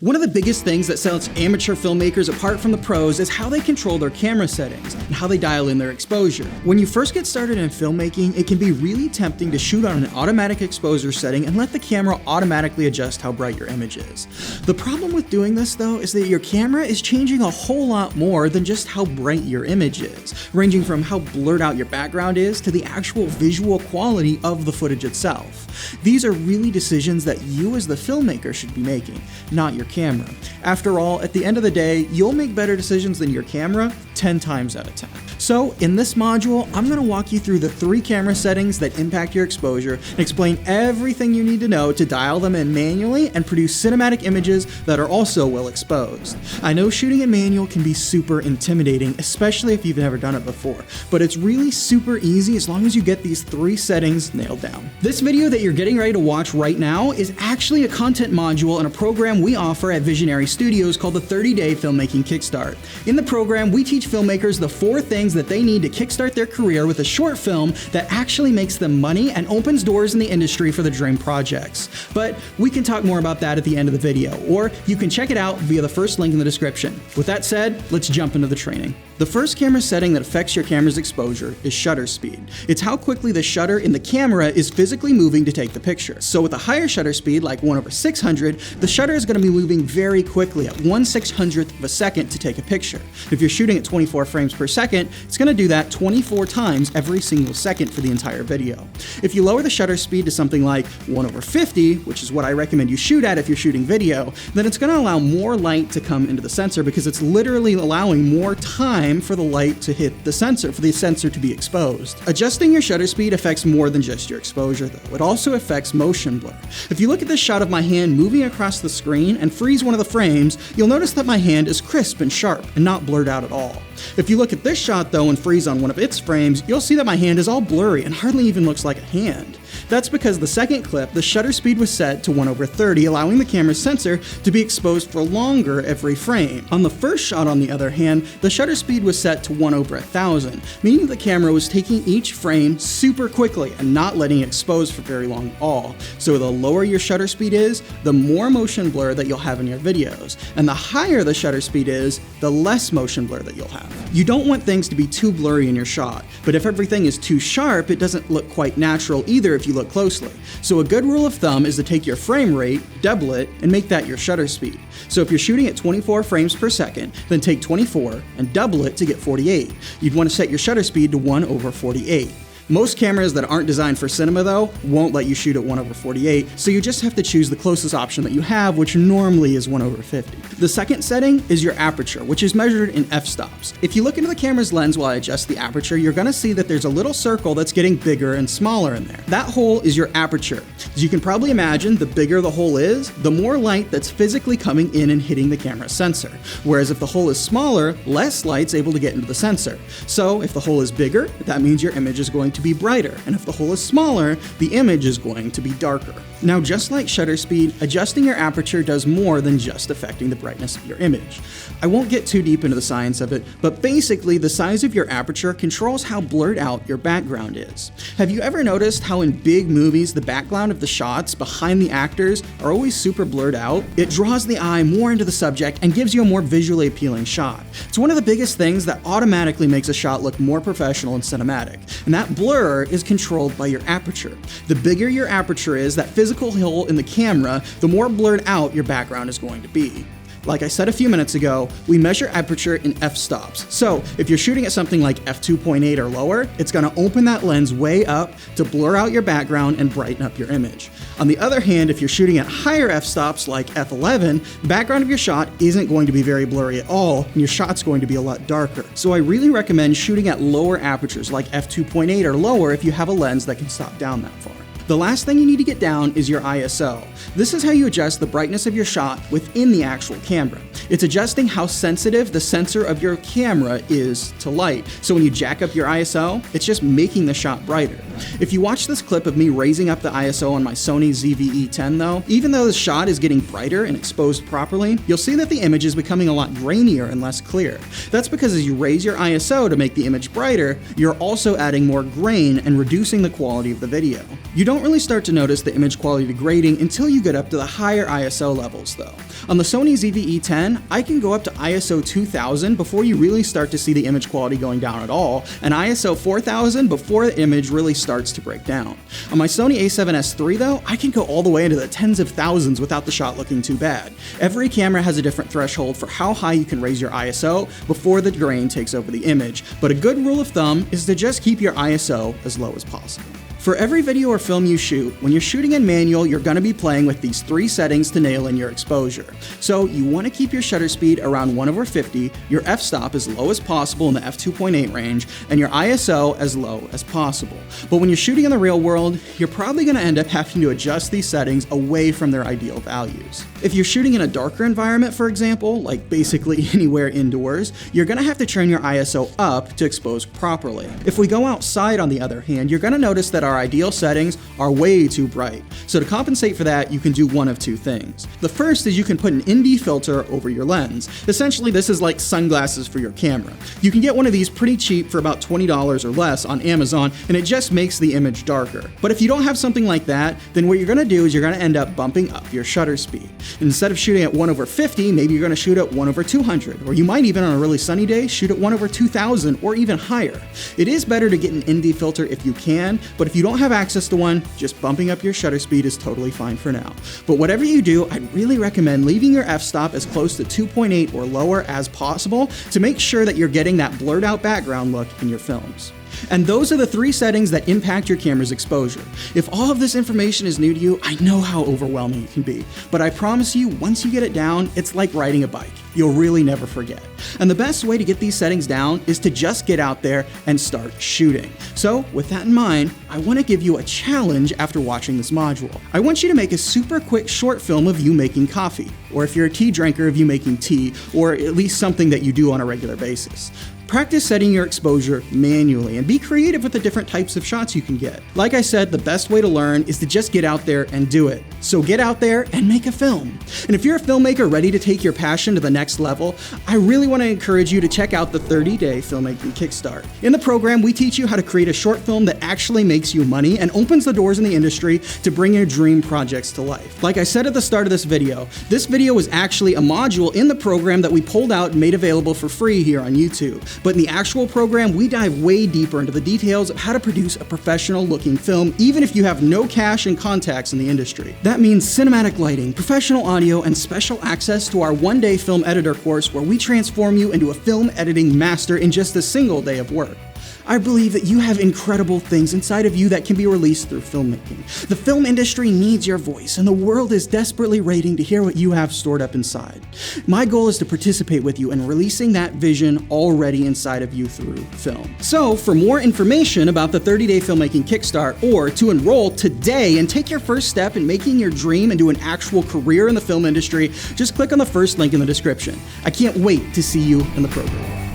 One of the biggest things that sets amateur filmmakers apart from the pros is how they control their camera settings and how they dial in their exposure. When you first get started in filmmaking, it can be really tempting to shoot on an automatic exposure setting and let the camera automatically adjust how bright your image is. The problem with doing this though is that your camera is changing a whole lot more than just how bright your image is, ranging from how blurred out your background is to the actual visual quality of the footage itself. These are really decisions that you as the filmmaker should be making, not your camera. After all, at the end of the day, you'll make better decisions than your camera 10 times out of 10. So in this module, I'm going to walk you through the 3 camera settings that impact your exposure and explain everything you need to know to dial them in manually and produce cinematic images that are also well exposed. I know shooting in manual can be super intimidating, especially if you've never done it before, but it's really super easy as long as you get these 3 settings nailed down. This video that you're getting ready to watch right now is actually a content module in a program we offer at Visionary Studios called the 30-Day Filmmaking Kickstart. In the program, we teach filmmakers the 4 things that they need to kickstart their career with a short film that actually makes them money and opens doors in the industry for their dream projects. But we can talk more about that at the end of the video, or you can check it out via the first link in the description. With that said, let's jump into the training. The first camera setting that affects your camera's exposure is shutter speed. It's how quickly the shutter in the camera is physically moving to take the picture. So with a higher shutter speed, like 1/600, the shutter is going to be moving very quickly at 1/600th of a second to take a picture. If you're shooting at 24 frames per second, it's going to do that 24 times every single second for the entire video. If you lower the shutter speed to something like 1/50, which is what I recommend you shoot at if you're shooting video, then it's going to allow more light to come into the sensor because it's literally allowing more time for the light to hit the sensor, for the sensor to be exposed. Adjusting your shutter speed affects more than just your exposure though. It also affects motion blur. If you look at this shot of my hand moving across the screen and freeze one of the frames, you'll notice that my hand is crisp and sharp and not blurred out at all. If you look at this shot though and freeze on one of its frames, you'll see that my hand is all blurry and hardly even looks like a hand. That's because the second clip, the shutter speed was set to 1/30, allowing the camera's sensor to be exposed for longer every frame. On the first shot, on the other hand, the shutter speed was set to 1/1000, meaning the camera was taking each frame super quickly and not letting it expose for very long at all. So the lower your shutter speed is, the more motion blur that you'll have in your videos. And the higher the shutter speed is, the less motion blur that you'll have. You don't want things to be too blurry in your shot, but if everything is too sharp, it doesn't look quite natural either if you look closely. So a good rule of thumb is to take your frame rate, double it, and make that your shutter speed. So if you're shooting at 24 frames per second, then take 24 and double it to get 48. You'd want to set your shutter speed to 1/48. Most cameras that aren't designed for cinema though won't let you shoot at 1/48, so you just have to choose the closest option that you have, which normally is 1/50. The second setting is your aperture, which is measured in f-stops. If you look into the camera's lens while I adjust the aperture, you're gonna see that there's a little circle that's getting bigger and smaller in there. That hole is your aperture. As you can probably imagine, the bigger the hole is, the more light that's physically coming in and hitting the camera's sensor. Whereas if the hole is smaller, less light's able to get into the sensor. So if the hole is bigger, that means your image is going to be brighter, and if the hole is smaller, the image is going to be darker. Now, just like shutter speed, adjusting your aperture does more than just affecting the brightness of your image. I won't get too deep into the science of it, but basically the size of your aperture controls how blurred out your background is. Have you ever noticed how in big movies the background of the shots behind the actors are always super blurred out? It draws the eye more into the subject and gives you a more visually appealing shot. It's one of the biggest things that automatically makes a shot look more professional and cinematic, and that blur is controlled by your aperture. The bigger your aperture is, that physical hole in the camera, the more blurred out your background is going to be. Like I said a few minutes ago, we measure aperture in f-stops. So if you're shooting at something like f2.8 or lower, it's gonna open that lens way up to blur out your background and brighten up your image. On the other hand, if you're shooting at higher f-stops like f11, the background of your shot isn't going to be very blurry at all, and your shot's going to be a lot darker. So I really recommend shooting at lower apertures like f2.8 or lower if you have a lens that can stop down that far. The last thing you need to get down is your ISO. This is how you adjust the brightness of your shot within the actual camera. It's adjusting how sensitive the sensor of your camera is to light. So when you jack up your ISO, it's just making the shot brighter. If you watch this clip of me raising up the ISO on my Sony ZV-E10 though, even though the shot is getting brighter and exposed properly, you'll see that the image is becoming a lot grainier and less clear. That's because as you raise your ISO to make the image brighter, you're also adding more grain and reducing the quality of the video. You don't don't really start to notice the image quality degrading until you get up to the higher ISO levels though. On the Sony ZV-E10, I can go up to ISO 2000 before you really start to see the image quality going down at all, and ISO 4000 before the image really starts to break down. On my Sony a7S III though, I can go all the way into the tens of thousands without the shot looking too bad. Every camera has a different threshold for how high you can raise your ISO before the grain takes over the image, but a good rule of thumb is to just keep your ISO as low as possible. For every video or film you shoot, when you're shooting in manual, you're going to be playing with these 3 settings to nail in your exposure. So you want to keep your shutter speed around 1/50, your f-stop as low as possible in the f2.8 range, and your ISO as low as possible. But when you're shooting in the real world, you're probably going to end up having to adjust these settings away from their ideal values. If you're shooting in a darker environment, for example, like basically anywhere indoors, you're going to have to turn your ISO up to expose properly. If we go outside, on the other hand, you're going to notice that our ideal settings are way too bright. So to compensate for that, you can do one of 2 things. The first is you can put an ND filter over your lens. Essentially, this is like sunglasses for your camera. You can get one of these pretty cheap for about $20 or less on Amazon, and it just makes the image darker. But if you don't have something like that, then what you're going to do is you're going to end up bumping up your shutter speed. Instead of shooting at 1/50, maybe you're going to shoot at 1/200, or you might even on a really sunny day shoot at 1/2000 or even higher. It is better to get an ND filter if you can, but if you don't have access to one, just bumping up your shutter speed is totally fine for now. But whatever you do, I'd really recommend leaving your f-stop as close to 2.8 or lower as possible to make sure that you're getting that blurred out background look in your films. And those are the 3 settings that impact your camera's exposure. If all of this information is new to you, I know how overwhelming it can be, but I promise you, once you get it down, it's like riding a bike. You'll really never forget. And the best way to get these settings down is to just get out there and start shooting. So with that in mind, I want to give you a challenge after watching this module. I want you to make a super quick short film of you making coffee, or if you're a tea drinker, of you making tea, or at least something that you do on a regular basis. Practice setting your exposure manually and be creative with the different types of shots you can get. Like I said, the best way to learn is to just get out there and do it. So get out there and make a film. And if you're a filmmaker ready to take your passion to the next level, I really want to encourage you to check out the 30-day Filmmaking Kickstart. In the program, we teach you how to create a short film that actually makes you money and opens the doors in the industry to bring your dream projects to life. Like I said at the start of this video was actually a module in the program that we pulled out and made available for free here on YouTube. But in the actual program, we dive way deeper into the details of how to produce a professional looking film, even if you have no cash and contacts in the industry. That means cinematic lighting, professional audio, and special access to our 1-day film editor course where we transform you into a film editing master in just a single day of work. I believe that you have incredible things inside of you that can be released through filmmaking. The film industry needs your voice, and the world is desperately waiting to hear what you have stored up inside. My goal is to participate with you in releasing that vision already inside of you through film. So, for more information about the 30-day Filmmaking Kickstart, or to enroll today and take your first step in making your dream into an actual career in the film industry, just click on the first link in the description. I can't wait to see you in the program.